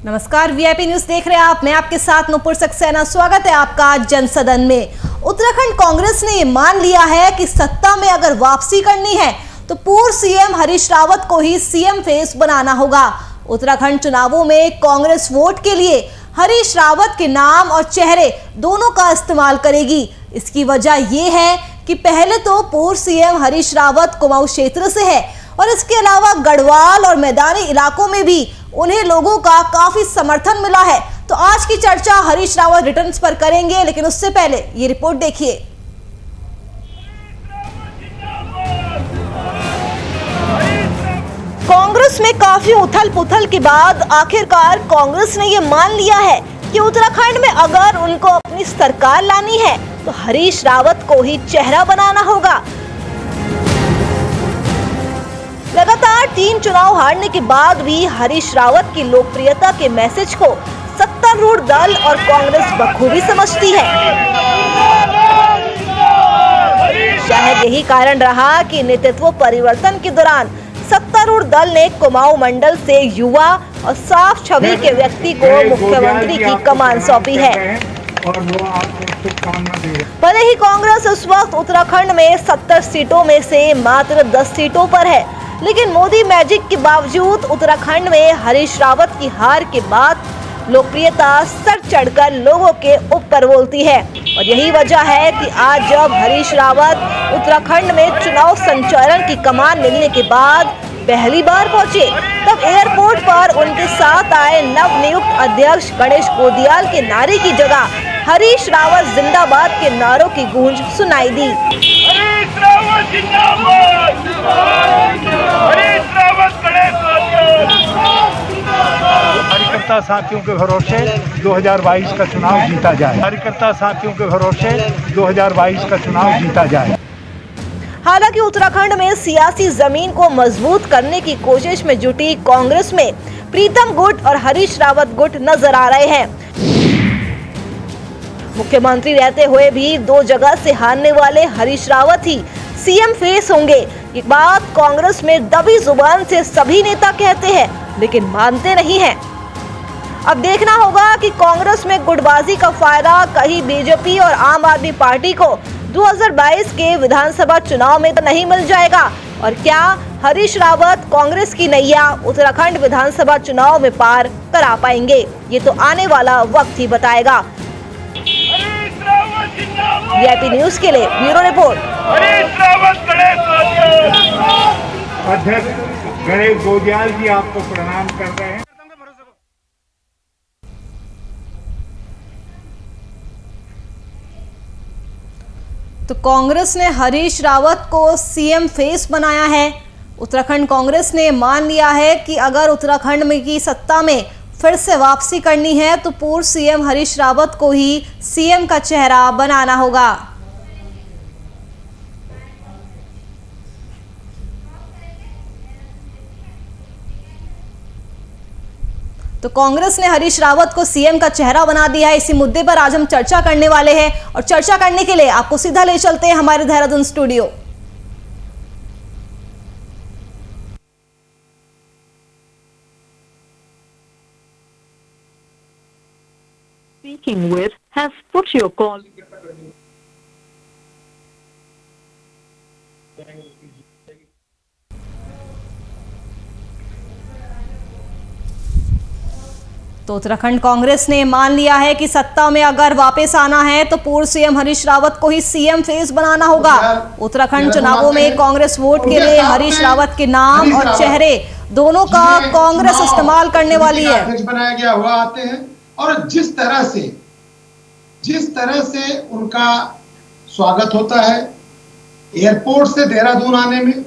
नमस्कार, VIP news देख रहे हैं आप। मैं आपके साथ नुपुर सक्सेना। स्वागत है आपका जनसदन में। उत्तराखंड कांग्रेस ने ये मान लिया है कि सत्ता में अगर वापसी करनी है तो पूर्व सीएम हरीश रावत को ही सीएम फेस बनाना होगा। उत्तराखंड चुनावों में कांग्रेस वोट के लिए हरीश रावत के नाम और चेहरे दोनों का इस्तेमाल करेगी। इसकी वजह यह है कि पहले तो पूर्व सीएम हरीश रावत कुमाऊं क्षेत्र से है और इसके अलावा गढ़वाल और मैदानी इलाकों में भी उन्हें लोगों का काफी समर्थन मिला है। तो आज की चर्चा हरीश रावत रिटर्न्स पर करेंगे, लेकिन उससे पहले ये रिपोर्ट देखिए। कांग्रेस में काफी उथल पुथल के बाद आखिरकार कांग्रेस ने ये मान लिया है कि उत्तराखंड में अगर उनको अपनी सरकार लानी है तो हरीश रावत को ही चेहरा बनाना होगा। लगातार 3 चुनाव हारने के बाद भी हरीश रावत की लोकप्रियता के मैसेज को सत्तारूढ़ दल और कांग्रेस बखूबी समझती है। शायद यही कारण रहा कि नेतृत्व परिवर्तन के दौरान सत्तारूढ़ दल ने कुमाऊं मंडल से युवा और साफ छवि के व्यक्ति को मुख्यमंत्री की कमान सौंपी है। भले ही कांग्रेस इस वक्त उत्तराखंड में 70 सीटों में से मात्र 10 सीटों पर है, लेकिन मोदी मैजिक के बावजूद उत्तराखंड में हरीश रावत की हार के बाद लोकप्रियता सर चढ़कर लोगों के ऊपर बोलती है। और यही वजह है कि आज जब हरीश रावत उत्तराखंड में चुनाव संचालन की कमान मिलने के बाद पहली बार पहुंचे, तब एयरपोर्ट पर उनके साथ आए नवनियुक्त अध्यक्ष गणेश गोदियाल के नारे की जगह हरीश रावत जिंदाबाद के नारों की गूंज सुनाई दी। हरीश रावत जिंदाबाद, हरीश रावत कार्यकर्ता साथियों के भरोसे 2022 का चुनाव जीता जाए। कार्यकर्ता साथियों के भरोसे 2022 का चुनाव जीता जाए। हालांकि उत्तराखंड में सियासी जमीन को मजबूत करने की कोशिश में जुटी कांग्रेस में प्रीतम गुट और हरीश रावत गुट नजर आ रहे हैं। मुख्यमंत्री रहते हुए भी 2 जगह से हारने वाले हरीश रावत ही सीएम फेस होंगे। ये बात कांग्रेस में दबी जुबान से सभी नेता कहते हैं, लेकिन मानते नहीं हैं। अब देखना होगा कि कांग्रेस में गुटबाजी का फायदा कहीं बीजेपी और आम आदमी पार्टी को 2022 के विधानसभा चुनाव में तो नहीं मिल जाएगा, और क्या हरीश रावत कांग्रेस की नैया उत्तराखंड विधानसभा चुनाव में पार करा पाएंगे, ये तो आने वाला वक्त ही बताएगा। वीआईपी न्यूज के लिए ब्यूरो रिपोर्ट। हरीश रावत अध्यक्ष गणेश गोदियाल जी आपको प्रणाम कर रहे हैं। तो कांग्रेस ने हरीश रावत को सीएम फेस बनाया है। उत्तराखंड कांग्रेस ने मान लिया है कि अगर उत्तराखंड में की सत्ता में फिर से वापसी करनी है तो पूर्व सीएम हरीश रावत को ही सीएम का चेहरा बनाना होगा। तो कांग्रेस ने हरीश रावत को सीएम का चेहरा बना दिया है। इसी मुद्दे पर आज हम चर्चा करने वाले हैं, और चर्चा करने के लिए आपको सीधा ले चलते हैं हमारे Dehradun studio. Speaking with has put your call. तो उत्तराखंड कांग्रेस ने मान लिया है कि सत्ता में अगर वापस आना है तो पूर्व सीएम हरीश रावत को ही सीएम फेस बनाना होगा। उत्तराखंड चुनावों में कांग्रेस वोट के लिए हरीश रावत के नाम और चेहरे दोनों का कांग्रेस इस्तेमाल करने वाली है। बनाया गया हुआ आते हैं, और जिस तरह से उनका स्वागत होता है एयरपोर्ट से देहरादून आने में,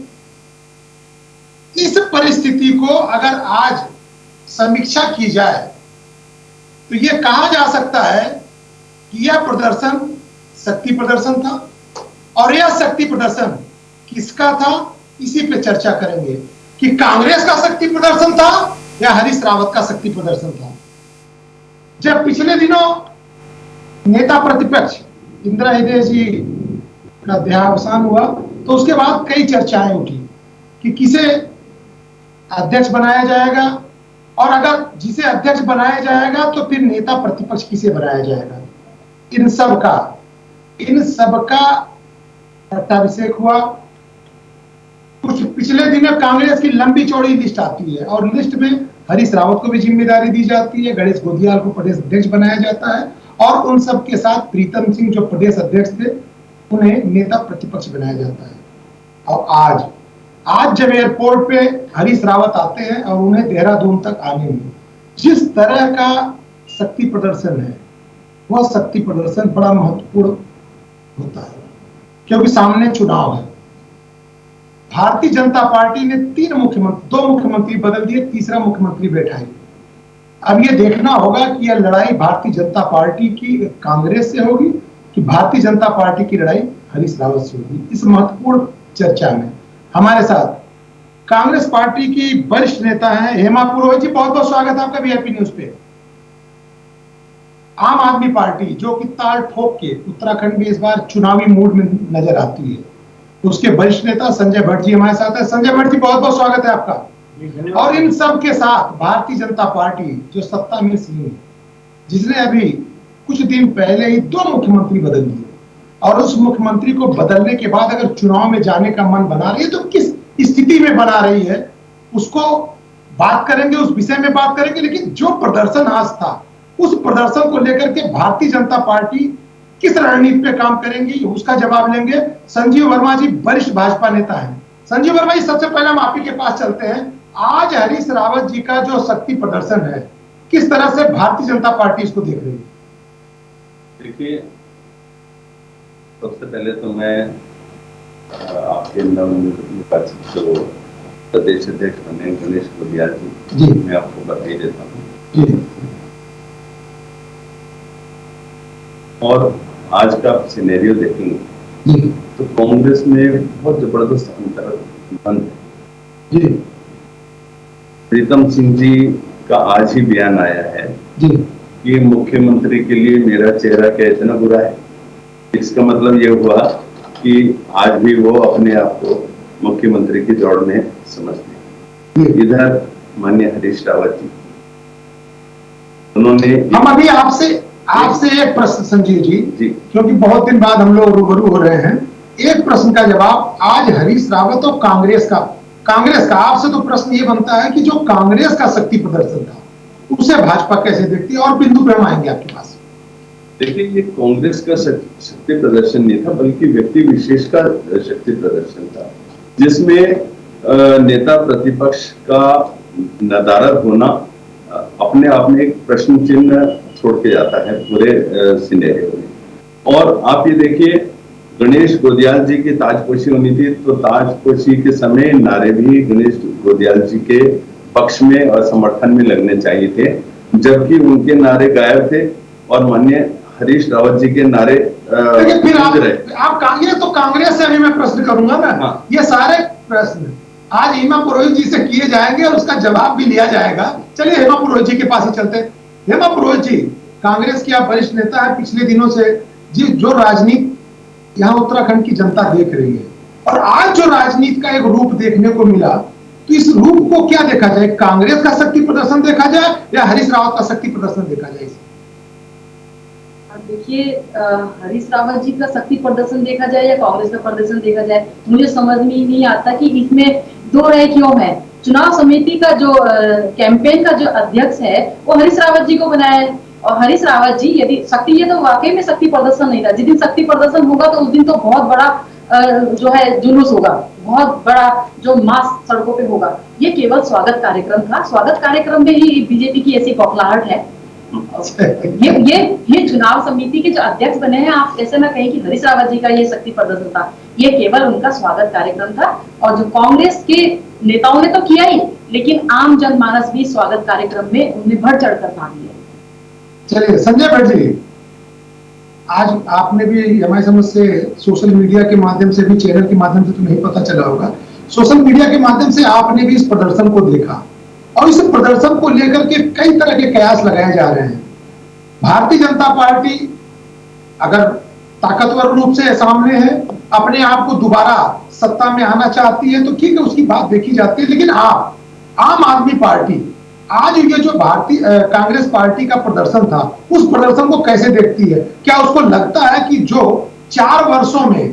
इस परिस्थिति को अगर आज समीक्षा की जाए तो यह कहा जा सकता है कि यह प्रदर्शन शक्ति प्रदर्शन था, और यह शक्ति प्रदर्शन किसका था, इसी पे चर्चा करेंगे कि कांग्रेस का शक्ति प्रदर्शन था या हरीश रावत का शक्ति प्रदर्शन था। जब पिछले दिनों नेता प्रतिपक्ष इंदिरा हृदय जी का देहावसान हुआ तो उसके बाद कई चर्चाएं उठी कि किसे अध्यक्ष बनाया जाएगा और अगर जिसे अध्यक्ष बनाया जाएगा तो फिर नेता प्रतिपक्ष किसे बनाया जाएगा। इन सब का पट्टाभिषेक हुआ। कुछ पिछले दिनों कांग्रेस की लंबी चौड़ी लिस्ट आती है और लिस्ट में हरीश रावत को भी जिम्मेदारी दी जाती है, गणेश गोदियाल को प्रदेश अध्यक्ष बनाया जाता है और उन सब के साथ प्रीतम सिंह जो प्रदेश अध्यक्ष थे उन्हें नेता प्रतिपक्ष बनाया जाता है। और आज जब एयरपोर्ट पे हरीश रावत आते हैं और उन्हें देहरादून तक आने में जिस तरह का शक्ति प्रदर्शन है, वह शक्ति प्रदर्शन बड़ा महत्वपूर्ण होता है क्योंकि सामने चुनाव है। भारतीय जनता पार्टी ने 2 मुख्यमंत्री बदल दिए, तीसरा मुख्यमंत्री बैठाई। अब ये देखना होगा कि यह लड़ाई भारतीय जनता पार्टी की कांग्रेस से होगी कि भारतीय जनता पार्टी की लड़ाई हरीश रावत से होगी। इस महत्वपूर्ण चर्चा में हमारे साथ कांग्रेस पार्टी की वरिष्ठ नेता हैं हेमा पुरोहित जी, बहुत बहुत स्वागत है आपका वीआईपी न्यूज पे। आम आदमी पार्टी जो कि ताल ठोक के उत्तराखंड में इस बार चुनावी मूड में नजर आती है, उसके वरिष्ठ नेता संजय भट्ट जी हमारे साथ है। संजय भट्ट जी, बहुत बहुत स्वागत है आपका। और इन सब के साथ भारतीय जनता पार्टी जो सत्ता में सी है, जिसने अभी कुछ दिन पहले ही 2 मुख्यमंत्री बदल दिए और उस मुख्यमंत्री को बदलने के बाद अगर चुनाव में जाने का मन बना रही है तो किस स्थिति में बना रही है उसको बात करेंगे, उस विषय में बात करेंगे। लेकिन जो प्रदर्शन आज था उस प्रदर्शन को लेकर के भारतीय जनता पार्टी किस रणनीति पे काम करेंगी उसका जवाब लेंगे। संजीव वर्मा जी वरिष्ठ भाजपा नेता हैं। संजीव वर्मा जी, सबसे पहले हम आप ही के पास चलते हैं। आज हरीश रावत जी का जो शक्ति प्रदर्शन है, किस तरह से भारतीय जनता पार्टी इसको देख रही है? देखिए, सबसे पहले तो मैं आपके नवनिर्वाचित जो प्रदेश अध्यक्ष बने गणेश गोदियाल जी, मैं आपको बधाई देता हूँ। और आज का सिनेरियो देखेंगे तो कांग्रेस में बहुत जबरदस्त अंतर बंद है। प्रीतम सिंह जी का आज ही बयान आया है कि मुख्यमंत्री के लिए मेरा चेहरा क्या इतना बुरा है। इसका मतलब ये हुआ कि आज भी वो अपने आप को मुख्यमंत्री की दौड़ में समझते हैं। इधर माननीय हरीश रावत जी, उन्होंने हम अभी आपसे एक प्रश्न संजीव जी, क्योंकि बहुत दिन बाद हम लोग रूबरू हो रहे हैं, एक प्रश्न का जवाब। आज हरीश रावत और कांग्रेस का आपसे तो प्रश्न ये बनता है कि जो कांग्रेस का शक्ति प्रदर्शन था उसे भाजपा कैसे देखती है, और बिंदु पे हम आएंगे आपके पास। देखिए, ये कांग्रेस का शक्ति प्रदर्शन नहीं था बल्कि व्यक्ति विशेष का शक्ति प्रदर्शन था, जिसमें नेता प्रतिपक्ष का नदारद होना अपने आप में एक प्रश्न चिन्ह छोड़ के जाता है पूरे सिनेरियो में। और आप ये देखिए, गणेश गोदियाल जी की ताजपोशी होनी थी तो ताजपोशी के समय नारे भी गणेश गोदियाल जी के पक्ष में और समर्थन में लगने चाहिए थे, जबकि उनके नारे गायब थे और माननीय हरीश रावत जी के नारे फिर आप कांग्रेस से अभी मैं प्रश्न करूंगा ना। हाँ। ये सारे प्रश्न आज हेमा पुरोहित जी से किए जाएंगे और उसका जवाब भी लिया जाएगा। चलिए हेमा पुरोहित जी के पास ही चलते हैं। हेमा पुरोहित जी, कांग्रेस की आप वरिष्ठ नेता है। पिछले दिनों से जो राजनीति यहाँ उत्तराखंड की जनता देख रही है और आज जो राजनीति का एक रूप देखने को मिला, तो इस रूप को क्या देखा जाए? कांग्रेस का शक्ति प्रदर्शन देखा जाए या हरीश रावत का शक्ति प्रदर्शन देखा जाए? देखिए, हरीश रावत जी का शक्ति प्रदर्शन देखा जाए या कांग्रेस का प्रदर्शन देखा जाए, मुझे समझ में ही नहीं आता कि इसमें दो राय क्यों है। चुनाव समिति का जो कैंपेन का जो अध्यक्ष है वो हरीश रावत जी को बनाया है और हरीश रावत जी यदि शक्ति, ये तो वाकई में शक्ति प्रदर्शन नहीं था। जिस दिन शक्ति प्रदर्शन होगा तो उस दिन तो बहुत बड़ा जो है जुलूस होगा, बहुत बड़ा जो मास सड़कों पे होगा। ये केवल स्वागत कार्यक्रम था। स्वागत कार्यक्रम में ही बीजेपी की ऐसी बौखलाहट है। ये चुनाव समिति के जो अध्यक्ष बने हैं, आप ऐसे ना कहें कि हरीश रावत जी का ये शक्ति प्रदर्शन था। ये केवल उनका स्वागत कार्यक्रम था और जो कांग्रेस के नेताओं ने तो किया ही, लेकिन आम जनमानस भी स्वागत कार्यक्रम में उन्हें बढ़ चढ़कर भाग लिया। चलिए संजय भट्ट जी, आज आपने भी हमारी समझ से सोशल मीडिया के माध्यम से भी, चैनल के माध्यम से तो नहीं पता चला होगा, सोशल मीडिया के माध्यम से आपने भी इस प्रदर्शन को देखा और इस प्रदर्शन को लेकर के कई तरह के कयास लगाए जा रहे हैं। भारतीय जनता पार्टी अगर ताकतवर रूप से सामने है, अपने आप को दोबारा सत्ता में आना चाहती है तो ठीक है, उसकी बात देखी जाती है। लेकिन आप आम आदमी पार्टी आज ये जो भारतीय कांग्रेस पार्टी का प्रदर्शन था, उस प्रदर्शन को कैसे देखती है? क्या उसको लगता है कि जो 4 वर्षों में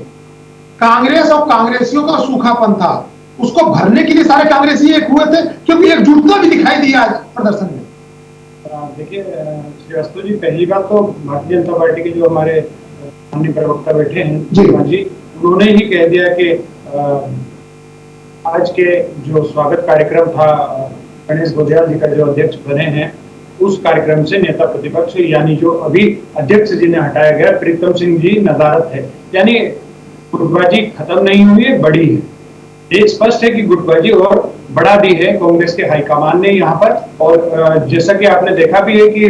कांग्रेस और कांग्रेसियों का सूखापन था, उसको भरने के लिए सारे कांग्रेसी एक हुए थे? क्योंकि एकजुटता भी दिखाई दी आज प्रदर्शन में। देखिए श्रीवास्तव जी, पहली बात तो भारतीय जनता पार्टी के जो हमारे माननीय प्रवक्ता बैठे हैं जी, उन्होंने ही कह दिया कि आज के जो स्वागत कार्यक्रम था गणेश गोजयाल जी का जो अध्यक्ष बने हैं, उस कार्यक्रम से नेता प्रतिपक्ष यानी जो अभी अध्यक्ष जी ने हटाया गया प्रीतम सिंह जी नदारत है, यानी गुटबाजी खत्म नहीं हुई है, बढ़ी है। ये स्पष्ट है कि गुटबाजी और बढ़ा दी है कांग्रेस के हाईकमान ने यहाँ पर। और जैसा कि आपने देखा भी है कि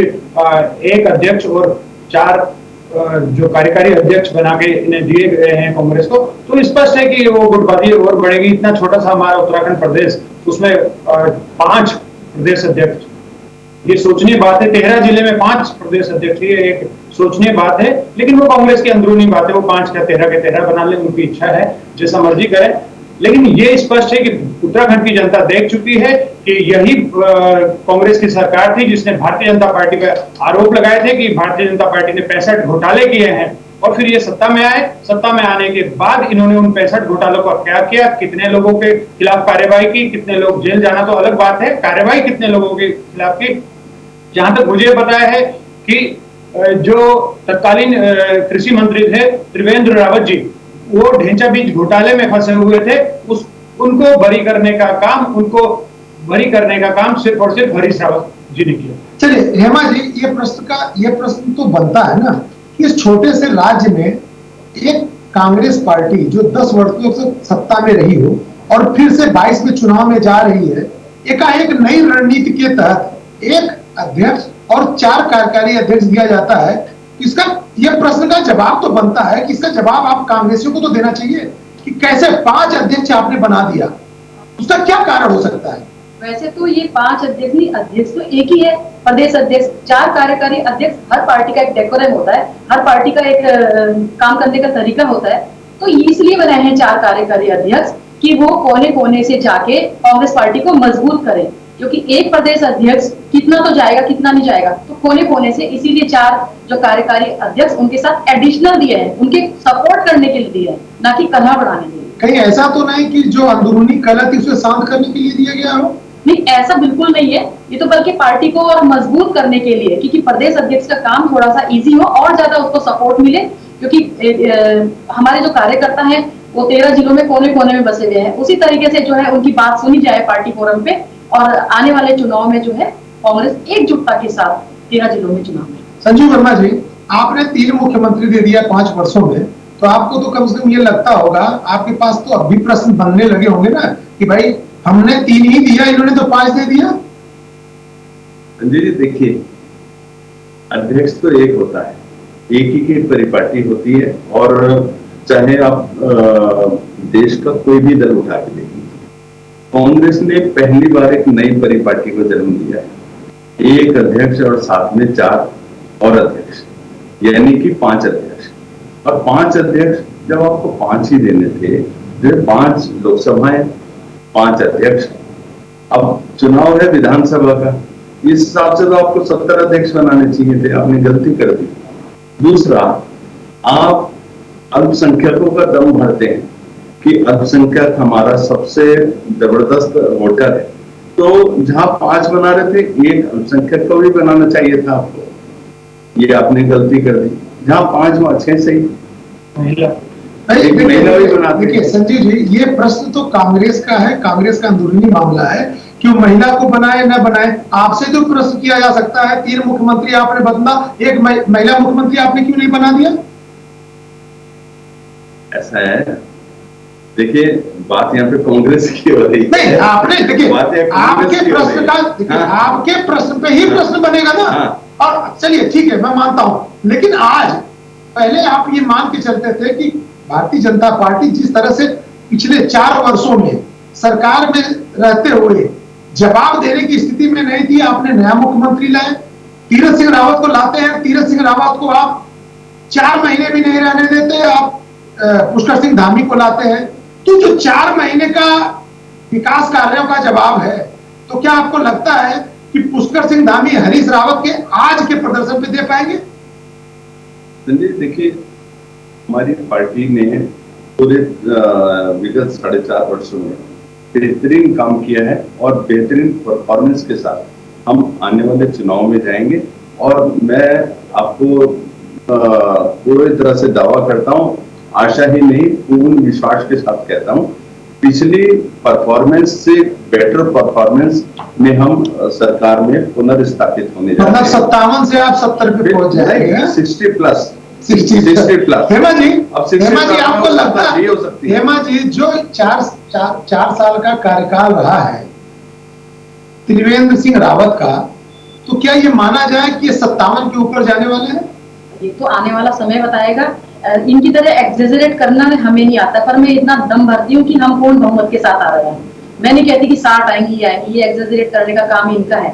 एक अध्यक्ष और 4 जो कार्यकारी अध्यक्ष बना के इन्हें दिए गए हैं कांग्रेस को, तो स्पष्ट है कि वो गुटबाजी और बढ़ेगी। इतना छोटा सा हमारा उत्तराखंड प्रदेश, उसमें 5 प्रदेश अध्यक्ष, ये सोचनीय बात है। 13 जिले में 5 प्रदेश अध्यक्ष, ये एक सोचनीय बात है, लेकिन वो कांग्रेस की अंदरूनी बात है। वो 5 का 13 के 13 बना ले, उनकी इच्छा है, जैसा मर्जी करें। लेकिन ये स्पष्ट है कि उत्तराखंड की जनता देख चुकी है कि यही कांग्रेस की सरकार थी जिसने भारतीय जनता पार्टी पर आरोप लगाए थे कि भारतीय जनता पार्टी ने 65 घोटाले किए हैं, और फिर ये सत्ता में आए। सत्ता में आने के बाद इन्होंने उन 65 घोटालों का क्या किया, कितने लोगों के खिलाफ कार्रवाई की, कितने लोग जेल जाना तो अलग बात है, कार्रवाई कितने लोगों के खिलाफ की। जहां तक मुझे पता है कि जो तत्कालीन कृषि मंत्री थे त्रिवेंद्र रावत जी, वो ढेंचा बीज घोटाले में फंसे हुए थे। उनको बरी करने का काम सिर्फ और सिर्फ हरीश रावत जी ने किया। चलिए हेमा जी, ये प्रश्न तो बनता है ना कि इस छोटे से राज्य में एक कांग्रेस पार्टी जो 10 वर्षों से सत्ता में रही हो और फिर से 22 में चुनाव में जा रही है, एकाएक नई रणनीति के तहत एक अध्यक्ष और 4 कार्यकारी अध्यक्ष दिया जाता है। इसका यह प्रश्न का जवाब तो बनता है कि इसका जवाब आप कांग्रेसियों को तो देना चाहिए कि कैसे 5 अध्यक्ष आपने बना दिया, उसका क्या कारण हो सकता है? वैसे तो ये 5 अध्यक्ष नहीं, अध्यक्ष तो एक ही है, प्रदेश अध्यक्ष। 4 कार्यकारी अध्यक्ष, हर पार्टी का एक डेकोरम होता है, हर पार्टी का एक काम करने का तरीका होता है। तो इसलिए बनाए हैं 4 कार्यकारी अध्यक्ष कि वो कोने कोने से जाके कांग्रेस पार्टी को मजबूत करें, क्योंकि एक प्रदेश अध्यक्ष कितना तो जाएगा, कितना नहीं जाएगा, तो कोने कोने से। इसीलिए 4 जो कार्यकारी अध्यक्ष उनके साथ एडिशनल दिए हैं, उनके सपोर्ट करने के लिए दिए हैं, ना कि कलह बढ़ाने के लिए। कहीं ऐसा तो नहीं कि जो अंदरूनी कलह थी उसे शांत करने के लिए दिया गया हो? नहीं, ऐसा बिल्कुल नहीं है। ये तो बल्कि पार्टी को और मजबूत करने के लिए, क्योंकि प्रदेश अध्यक्ष का काम थोड़ा सा इजी हो और ज्यादा उसको सपोर्ट मिले, क्योंकि हमारे जो कार्यकर्ता हैं वो 13 जिलों में कोने कोने में बसे हुए हैं। उसी तरीके से जो है उनकी बात सुनी जाए पार्टी फोरम पे, और आने वाले चुनाव में जो है कांग्रेस एकजुटता के साथ 13 जिलों में चुनाव में। संजीव वर्मा जी, आपने 3 मुख्यमंत्री दे दिया 5 वर्षों में, तो आपको तो कम से कम ये लगता होगा, आपके पास तो अब भी प्रश्न बनने लगे होंगे ना कि भाई हमने 3 ही दिया, इन्होंने तो 5 दे दिया। संजय जी देखिए, अध्यक्ष तो एक होता है, एक ही की परिपाटी होती है, और चाहे आप देश का कोई भी दल उठा के देखिए, कांग्रेस ने पहली बार एक नई परिपाटी को जन्म दिया है। एक अध्यक्ष और साथ में 4 और अध्यक्ष, यानी कि 5 अध्यक्ष। और 5 अध्यक्ष जब आपको 5 ही देने थे, जो 5 लोकसभाएं, 5 अध्यक्ष, अब चुनाव है विधानसभा का, इस हिसाब से तो आपको 70 अध्यक्ष बनाने चाहिए थे, आपने गलती कर दी। दूसरा, आप अल्पसंख्यकों का दम भरते हैं कि अल्पसंख्यक हमारा सबसे जबरदस्त वोटर है, तो जहां 5 बना रहे थे, एक अल्पसंख्यक को भी बनाना चाहिए था आपको, ये आपने गलती कर दी। जहां 5 वहां 6 सही, महिला भी बनाते। देखिए संजीव जी, ये प्रश्न तो कांग्रेस का है, कांग्रेस का अंदरूनी मामला है, क्यों महिला को बनाए न बनाए। आपसे जो प्रश्न किया जा सकता है, 3 मुख्यमंत्री आपने बदला, एक महिला मुख्यमंत्री आपने क्यों नहीं बना दिया? ऐसा है, देखिए बात यहाँ पे कांग्रेस की हो रही है। नहीं, आपने देखिए आपके प्रश्न का, हाँ, आपके प्रश्न पे ही प्रश्न बनेगा ना। हाँ, और चलिए ठीक है, मैं मानता हूं, लेकिन आज पहले आप ये मान के चलते थे कि भारतीय जनता पार्टी जिस तरह से पिछले 4 वर्षों में सरकार में रहते हुए जवाब देने की स्थिति में नहीं थी, आपने नया मुख्यमंत्री लाए, तीरथ सिंह रावत को लाते हैं। तीरथ सिंह रावत को आप 4 महीने भी नहीं रहने देते, आप पुष्कर सिंह धामी को लाते हैं। तो जो 4 महीने का विकास कार्यों का जवाब है, तो क्या आपको लगता है कि पुष्कर सिंह धामी हरीश रावत के आज के प्रदर्शन पे दे पाएंगे? संजय, देखिए, हमारी पार्टी ने पूरे विगत 4.5 वर्षों में बेहतरीन काम किया है और बेहतरीन परफॉर्मेंस के साथ हम आने वाले चुनाव में जाएंगे। और मैं आपको पूरी तरह से दावा करता हूं, आशा ही नहीं पूर्ण विश्वास के साथ कहता हूं, पिछली परफॉर्मेंस से बेटर परफॉर्मेंस में हम सरकार में पुनर्स्थापित होने जा रहे हैं। 57 से आप 70 पे पहुंच जाएंगे। 60 प्लस। हेमा जी, आपको लगता है ये हो सकती है? हेमा जी, जो 4 साल का कार्यकाल रहा है त्रिवेंद्र सिंह रावत का, तो क्या ये माना जाए कि ये 57 के ऊपर जाने वाले हैं? ये तो आने वाला समय बताएगा। इनकी तरह एक्सेजरेट करना हमें नहीं आता, पर मैं इतना दम भरती हूँ कि हम पूर्ण बहुमत के साथ आ रहे हैं। मैं नहीं कहती कि 60 आएंगी, ये एक्सेजरेट करने का काम ही इनका है।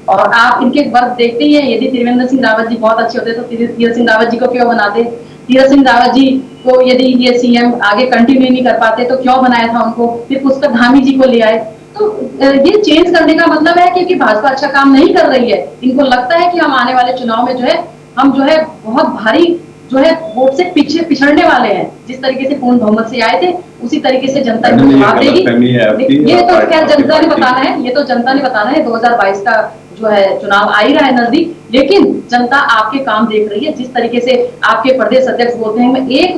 और आप इनके वर्क देखते ही हैं, यदि त्रिवेंद्र सिंह रावत जी बहुत अच्छे होते तो तीरथ सिंह रावत जी को क्यों बनाते? तीरथ सिंह रावत जी को यदि ये सीएम आगे कंटिन्यू नहीं कर पाते तो क्यों बनाया था उनको? फिर पुष्कर धामी जी को ले आए। तो ये चेंज करने का मतलब है कि भाजपा अच्छा काम नहीं कर रही है। इनको लगता है कि हम आने वाले चुनाव में जो है हम जो है बहुत भारी जो है वोट से पीछे पिछड़ने वाले हैं। जिस तरीके से पूर्ण बहुमत से आए थे उसी तरीके से जनता इनको जवाब देगी। ये तो खैर जनता ने बताना है, ये तो जनता ने बताना है। 2022 का जो है चुनाव आ ही रहा है नजदीक, लेकिन जनता आपके काम देख रही है। जिस तरीके से आपके प्रदेश अध्यक्ष बोलते हैं एक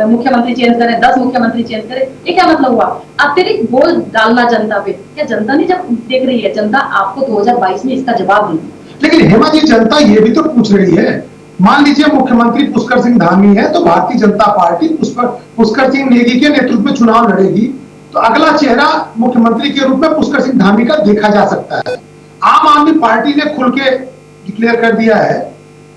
मुख्यमंत्री चेंज करें, 10 मुख्यमंत्री चेंज करें, ये क्या मतलब हुआ? अतिरिक्त बोझ डालना जनता पे। क्या जनता नहीं जब देख रही है? जनता आपको 2022 में इसका जवाब देगी। लेकिन हेमा जी, जनता ये भी तो पूछ रही है, मान लीजिए मुख्यमंत्री पुष्कर सिंह धामी है तो भारतीय जनता पार्टी पुष्कर सिंह नेगी के नेतृत्व में चुनाव लड़ेगी, तो अगला चेहरा मुख्यमंत्री के रूप में पुष्कर सिंह धामी का देखा जा सकता है। आम आदमी पार्टी ने खुल के डिक्लेयर कर दिया है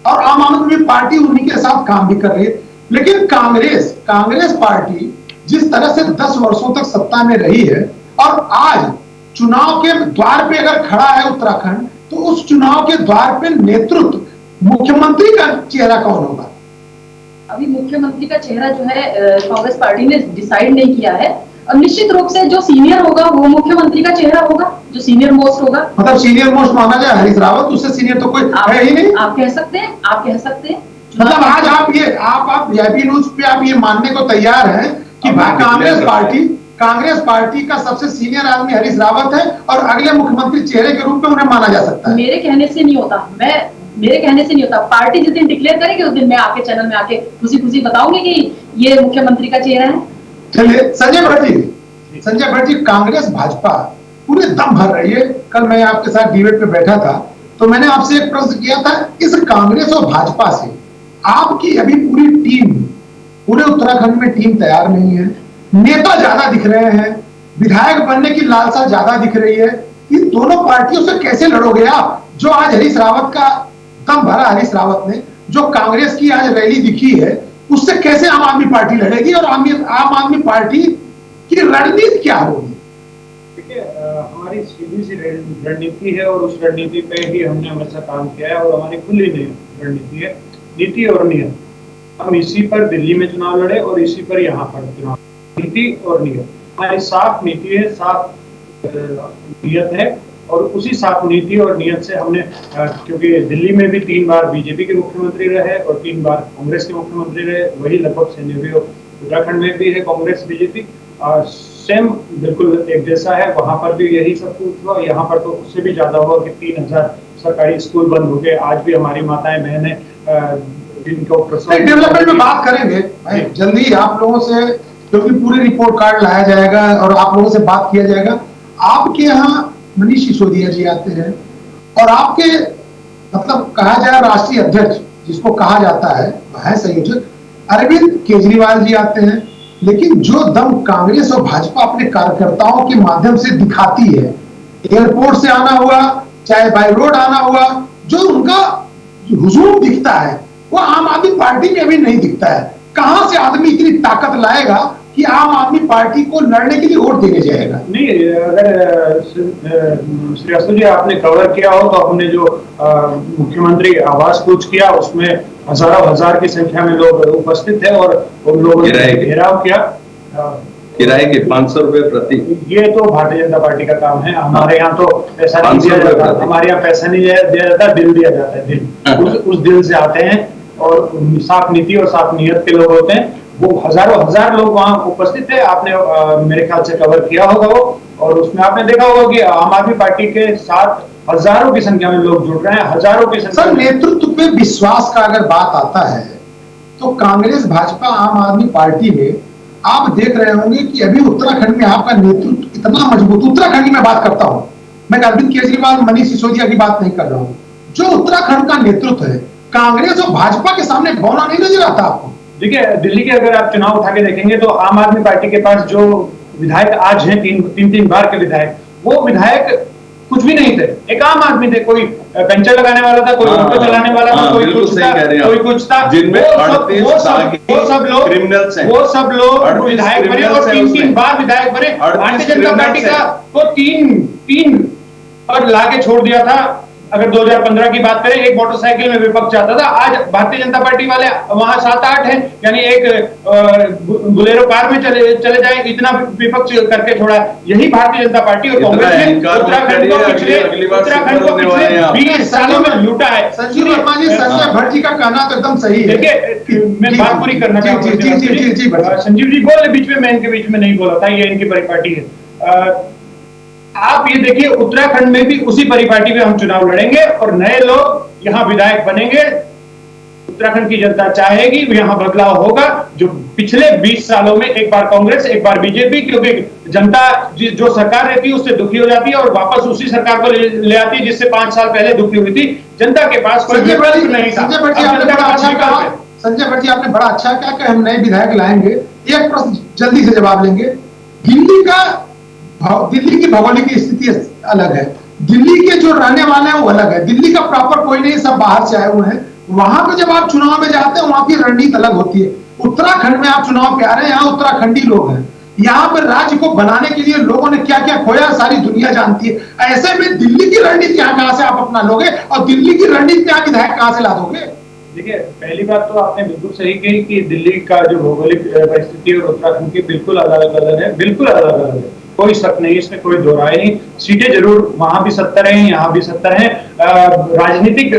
और आम आदमी पार्टी उन्हीं के साथ काम भी कर रही है। लेकिन कांग्रेस पार्टी जिस तरह से 10 वर्षों तक सत्ता में रही है और आज चुनाव के द्वार पे अगर खड़ा है उत्तराखंड, तो उस चुनाव के द्वार पे नेतृत्व मुख्यमंत्री का चेहरा कौन होगा? अभी मुख्यमंत्री का चेहरा जो है कांग्रेस पार्टी ने डिसाइड नहीं किया है। और निश्चित रूप से जो सीनियर होगा वो मुख्यमंत्री का चेहरा होगा, जो सीनियर मोस्ट होगा। मतलब सीनियर मोस्ट माना जाए हरीश रावत, उससे सीनियर तो कोई है ही नहीं। आप कह सकते हैं, आप कह सकते हैं। मतलब आज आप वीआईपी न्यूज पे आप ये मानने को तैयार हैं कि कांग्रेस पार्टी का सबसे सीनियर आदमी हरीश रावत है और अगले मुख्यमंत्री चेहरे के रूप में उन्हें माना जा सकता है? मेरे कहने से नहीं होता, मेरे कहने से नहीं होता। पार्टी जिस दिन डिक्लेयर करेगी उस दिन मैं आपके चैनल में आके खुशी बताऊंगी कि ये मुख्यमंत्री का चेहरा है। चलिए संजय भट्ट जी, कांग्रेस भाजपा पूरे दम भर रही है। कल मैं आपके साथ डिबेट पे बैठा था तो मैंने आपसे एक प्रश्न किया था, इस कांग्रेस और भाजपा से आपकी अभी पूरी टीम, पूरे उत्तराखंड में टीम तैयार नहीं है, नेता ज्यादा दिख रहे हैं, विधायक बनने की लालसा ज्यादा दिख रही है, इन दोनों पार्टियों से कैसे लड़ोगे आप? जो आज हरीश रावत का दम भरा, हरीश रावत ने जो कांग्रेस की आज रैली दिखी है, उससे कैसे आम आदमी पार्टी लड़ेगी और आम आदमी पार्टी की रणनीति क्या होगी? देखिए, हमारी सीधी सी रणनीति है और उस रणनीति पे ही हमने हमेशा काम किया है और हमारी खुली रणनीति है, नीति और नियत। हम इसी पर दिल्ली में चुनाव लड़े और इसी पर यहाँ पर चुनाव, नीति और नियत हमारी साफ नीति है, साफ नियत है। और उसी साफ नीति और नियत से हमने, क्योंकि दिल्ली में भी 3 बार बीजेपी के मुख्यमंत्री रहे और 3 बार कांग्रेस के मुख्यमंत्री रहे, वही लगभग सिनेरियो उत्तराखंड में भी है। कांग्रेस बीजेपी सेम बिल्कुल एक जैसा है, वहां पर भी यही सब कुछ हुआ। यहाँ पर तो उससे भी ज्यादा हुआ कि 3000 सरकारी स्कूल बंद हो गए। आज भी हमारी माताएं बहनें जिनको डेवलपमेंट में बात करेंगे जल्दी आप लोगों से, क्योंकि पूरी रिपोर्ट कार्ड लाया जाएगा और आप लोगों से बात किया जाएगा। आपके यहाँ मनीष सिसोदिया जी आते हैं और आपके मतलब कहा जाए राष्ट्रीय अध्यक्ष जिसको कहा जाता है संयोजक अरविंद केजरीवाल जी आते हैं, लेकिन जो दम कांग्रेस और भाजपा अपने कार्यकर्ताओं के माध्यम से दिखाती है, एयरपोर्ट से आना हुआ चाहे बाय रोड आना हुआ, जो उनका हुजूम दिखता है वो आम आदमी पार्टी में भी नहीं दिखता है। कहां से आदमी इतनी ताकत लाएगा कि आम आदमी पार्टी को लड़ने के लिए वोट देने जाएगा? नहीं, अगर श्रीवास्तव जी आपने कवर किया हो तो हमने जो मुख्यमंत्री आवास कूच किया उसमें हजारों हजार की संख्या में लोग उपस्थित थे और उन लोगों ने घेराव किया। किराए के 500 रुपए प्रति। ये तो भारतीय जनता पार्टी का काम है। हमारे यहाँ तो पैसा नहीं 500 दिया जाता, रुपए। हमारे यहाँ पैसा नहीं दिया जाता, दिल दिया जाता है। दिल उस दिल से आते हैं और साफ नीति और साफ नीयत के लोग होते हैं। वो हजार लोग वहाँ उपस्थित थे। आपने मेरे ख्याल से कवर किया होगा वो, और उसमें आपने देखा होगा कि आम आदमी पार्टी के साथ हजारों की संख्या में लोग जुड़ रहे हैं, हजारों की संख्या सर, में। नेतृत्व पे विश्वास का अगर बात आता है तो कांग्रेस, भाजपा, आम आदमी पार्टी में आप देख रहे होंगे कि अभी उत्तराखंड में आपका नेतृत्व इतना मजबूत। उत्तराखंड की मैं बात करता हूं, मैं अरविंद केजरीवाल, मनीष सिसोदिया की बात नहीं कर रहा हूं। जो उत्तराखंड का नेतृत्व है, कांग्रेस और भाजपा के सामने बौना नहीं नजर आता आपको? देखिए, दिल्ली के अगर आप चुनाव उठा के देखेंगे तो आम आदमी पार्टी के पास जो विधायक आज हैं, तीन बार के विधायक, वो विधायक कुछ भी नहीं थे, एक आम आदमी थे। कोई पेंशन लगाने वाला था, कोई ऑटो चलाने वाला था, कोई कुछ था, कोई कुछ था। जिनमें वो सब लोग विधायक बने और तीन बार विधायक बने। भारतीय जनता पार्टी का वो तीन पर लाके छोड़ दिया था। अगर 2015 की बात करें, एक मोटरसाइकिल में विपक्ष आता था। आज भारतीय जनता पार्टी वाले वहां 7-8 हैं, यानी एक बुलेरो कार में चले जाए, इतना विपक्ष करके छोड़ा। यही भारतीय जनता पार्टी और कांग्रेस ने उत्तराखंड को पिछले 20 सालों में लूटा है। संजीव वर्मा जी, संजय भट्ट जी का कहना तो एकदम सही है। देखिए, मैं बात पूरी करना चाहूंगा। संजीव जी बोले बीच में, मैं इनके बीच में नहीं बोला था, ये इनकी परिपाटी है। आप ये देखिए, उत्तराखंड में भी उसी परिपाटी में हम चुनाव लड़ेंगे और नए लोग यहाँ विधायक बनेंगे। उत्तराखंड की जनता चाहेगी यहाँ बदलाव होगा। जो पिछले 20 सालों में एक बार कांग्रेस, एक बार बीजेपी, क्योंकि जनता जो सरकार रहती है उससे दुखी हो जाती है और वापस उसी सरकार को ले आती है जिससे 5 साल पहले दुखी हुई थी। जनता के पास कोई विकल्प नहीं था। संजय भट्ट जी, आपने बड़ा अच्छा कहा कि हम नए विधायक लाएंगे। एक प्रश्न जल्दी से जवाब लेंगे। दिल्ली की भौगोलिक स्थिति अलग है, दिल्ली के जो रहने वाले हैं वो अलग है। दिल्ली का प्रॉपर कोई नहीं, सब बाहर से आए हुए हैं। वहां पे जब आप चुनाव में जाते हैं, वहां की रणनीति अलग होती है। उत्तराखंड में आप चुनाव पे आ रहे हैं, यहाँ उत्तराखंडी लोग हैं। यहाँ पर राज्य को बनाने के लिए लोगों ने क्या क्या खोया, सारी दुनिया जानती है। ऐसे में दिल्ली की रणनीति यहाँ कहां से आप अपना लोगे और दिल्ली की रणनीति यहाँ विधायक कहां से ला दोगे? देखिए, पहली बात तो आपने बिल्कुल सही कही कि दिल्ली का जो भौगोलिक परिस्थिति और उत्तराखंड की बिल्कुल अलग अलग है, बिल्कुल अलग अलग है। कोई शक नहीं, इसमें कोई दो राय नहीं। सीटें जरूर वहां भी 70 हैं, यहाँ भी 70 हैं। राजनीतिक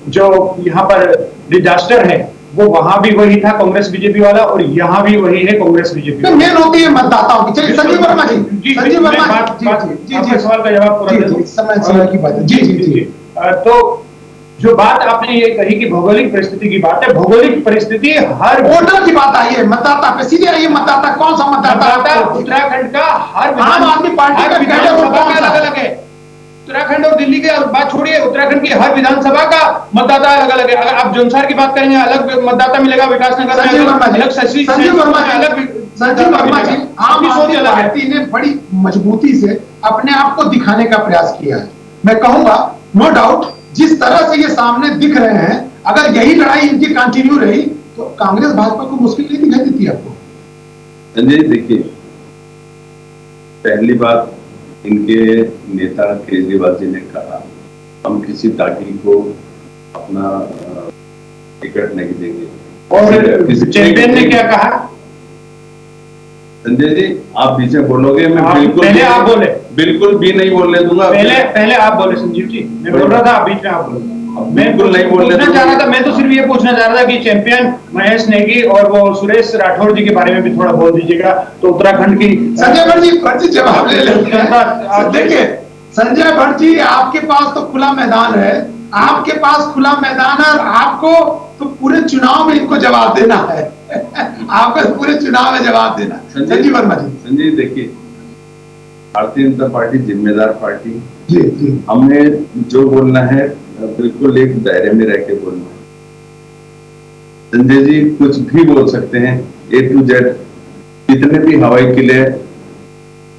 जो यहाँ पर डिजास्टर है वो वहां भी वही था, कांग्रेस बीजेपी वाला, और यहाँ भी वही है, कांग्रेस बीजेपी वाला। मेन होती है मतदाताओं की। चलिए संजीव वर्मा जी, संजीव वर्मा जी, सवाल का जवाब पूरा दे दूं। समय की बात है। जी। तो जो बात आपने ये कही कि भौगोलिक परिस्थिति की बात है, भौगोलिक परिस्थिति हर वोटर की बात आई है, मतदाता पे सीधे आइए। मतदाता कौन सा मतदाता? उत्तराखंड का हर आम आदमी पार्टी का विधानसभा अलग अलग है। उत्तराखंड और दिल्ली की बात छोड़िए, उत्तराखंड की हर विधानसभा का मतदाता अलग अलग है। अगर आप जोनसार की बात करेंगे, अलग मतदाता मिलेगा, विकासनगर में संजीव वर्मा जी, अलग, संजीव वर्मा जी, आम आदमी पार्टी ने बड़ी मजबूती से अपने आप को दिखाने का प्रयास किया है। मैं कहूंगा, नो डाउट, जिस तरह से ये सामने दिख रहे हैं, अगर यही लड़ाई इनकी कंटिन्यू रही तो कांग्रेस भाजपा को मुश्किल नहीं दिखाई देती आपको? संजय, देखिए, पहली बात, इनके नेता केजरीवाल जी ने कहा हम किसी पार्टी को अपना टिकट नहीं देंगे। और चैंपियन ने क्या कहा? संजय जी, आप पीछे बोलोगे, मैं बिल्कुल पहले आप बोले, बिल्कुल भी नहीं बोलने दूंगा। पहले आप बोले संजीव जी, मैं बोल रहा था, आप बीच में आप बोले। मैं बिल्कुल नहीं बोलने पूछना चाह रहा था, मैं तो सिर्फ ये पूछना चाह रहा था कि चैंपियन महेश नेगी और वो सुरेश राठौड़ जी के बारे में भी थोड़ा बोल दीजिएगा। तो उत्तराखंड की संजय भट्ट जी जवाब ले लेते हैं। देखिए संजय भट्ट जी, आपके पास तो खुला मैदान है, आपके पास खुला मैदान है और आपको तो पूरे चुनाव में इनको जवाब देना है। आपको पूरे चुनाव में जवाब देना। संजीव वर्मा जी। संजीव, देखिए, भारतीय जनता पार्टी जिम्मेदार पार्टी, जी, हमने जो बोलना है बिल्कुल एक दायरे में रह के बोलना है। संजय जी कुछ भी बोल सकते हैं, A to Z, कितने भी हवाई किले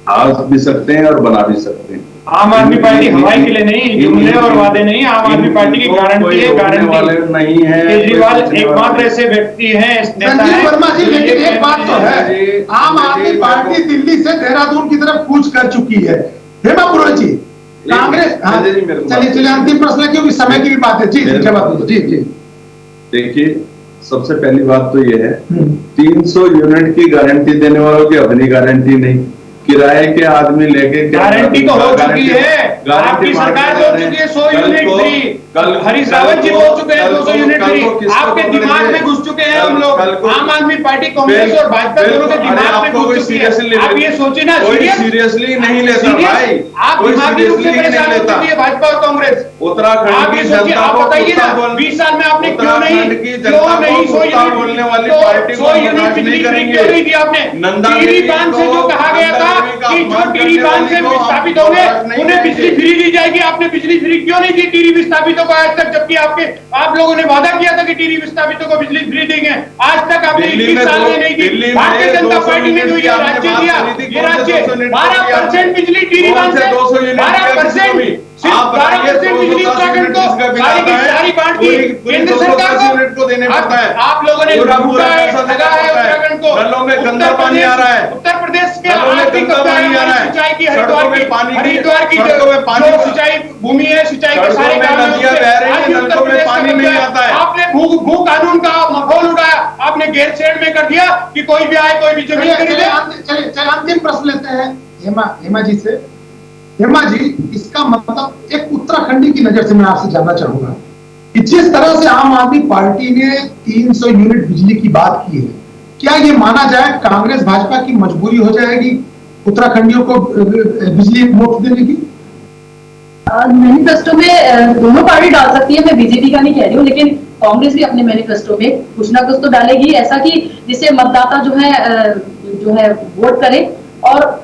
हाथ भी सकते हैं और बना भी सकते हैं। आम आदमी पार्टी हवाई किले नहीं, जुमले और वादे नहीं, आम आदमी पार्टी की गारंटी है, गारंटी नहीं है। केजरीवाल एकमात्र ऐसे व्यक्ति हैं, संजीव वर्मा जी, लेकिन एक बात तो है, आम आदमी पार्टी दिल्ली से देहरादून की तरफ कूच कर चुकी है। हेमा पुरोहित जी, कांग्रेस, चलिए अंतिम प्रश्न है क्योंकि समय की भी बात है। जी, जवाब दीजिए। जी। देखिए, सबसे पहली बात तो ये है 300 यूनिट की गारंटी देने वालों की अपनी गारंटी नहीं, किराए के आदमी लेके गारंटी तो हो चुकी है, आपकी सरकार बोल चुकी है 100 यूनिट फ्री, हरीश रावत जी बोल चुके हैं 200 यूनिट फ्री, आपके दिमाग में घुस चुके हैं हम लोग। आम आदमी पार्टी, कांग्रेस और भाजपा दोनों के दिमाग में घुस चुकी है। आप ये सोचिए ना, सीरियसली नहीं लेता भाई, आप दिमागी रूप से परेशान हो चुकी है भाजपा और कांग्रेस। उत्तराखंड आप ये सोचिए, आप बताइए ना 20 साल में आपने क्यों नहीं 100 बोलने वाली पार्टी को बिजली फ्री क्यों नहीं दी आपने? टिहरी बांध से जो कहा गया था कि जो टिहरी बांध से विस्थापित होंगे उन्हें बिजली फ्री दी जाएगी, आपने बिजली फ्री क्यों नहीं दी टिहरी विस्थापितों को आज तक, जबकि आप लोगों ने वादा किया था कि टिहरी विस्थापितों को बिजली फ्री देंगे, आज तक आपने 21 साल में नहीं दी। भारतीय जनता पार्टी ने जो ये राज्य दिया, ये राज्य 12% बिजली टिहरी बांध से 12%, सिर्फ 12% बिजली उत्तराखंड को सारी बांट दी केंद्र सरकार को देने पड़ता है। आप लोगों ने लूटा है, ठगा है उत्तराखंड को। नलों में गंदा पानी आ रहा है, उत्तर प्रदेश के गंदा पानी आ रहा है, सिंचाई की हरिद्वार की जो सिंचाई भूमि है, सिंचाई के सारे काम नदियां में पानी नहीं आता है। आपने भू कानून का माहौल उड़ाया, आपने घेरछेड़ में कर दिया कि कोई भी आए, कोई भी जमीन खरीदे। चलिए अंतिम प्रश्न लेते हैं हेमा जी से। हेमा जी, इसका मतलब एक उत्तराखंडी की नजर से मैं आपसे जानना चाहूंगा कि जिस तरह से आम आदमी पार्टी ने 300 यूनिट बिजली की बात की है, क्या ये माना जाए कांग्रेस भाजपा की मजबूरी हो जाएगी उत्तराखंडियों को बिजली मुफ्त देने की? मैनिफेस्टो में दोनों पार्टी डाल सकती है, मैं बीजेपी का नहीं कह रही हूँ, लेकिन कांग्रेस भी अपने मैनिफेस्टो में कुछ ना कुछ तो डालेगी ऐसा कि जिससे मतदाता जो है वोट करे, और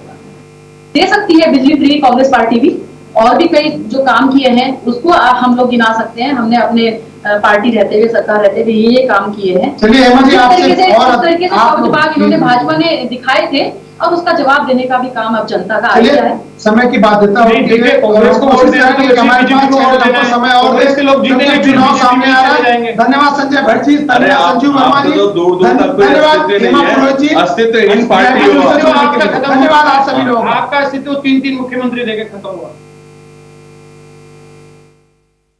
दे सकती है बिजली फ्री कांग्रेस पार्टी भी। और भी कई जो काम किए हैं उसको हम लोग गिना सकते हैं, हमने अपने पार्टी रहते हुए, सरकार रहते हुए ये काम किए हैं। चलिए हेमा जी, तरीके से इन्होंने भाजपा ने दिखाए थे, अब उसका जवाब देने का भी काम अब जनता का आ गया है। समय की बात देता हूँ, कांग्रेस को वोट देना तो हमारे पास समय और चुनाव सामने आ रहा है। धन्यवाद संजय भट्ट जी, धन्यवाद संजीव वर्मा जी, धन्यवाद हेमा पुरोहित जी, अस्तित्वहीन पार्टी, धन्यवाद आप सभी लोग। आपका अस्तित्व 3 मुख्यमंत्री देके खत्म हुआ।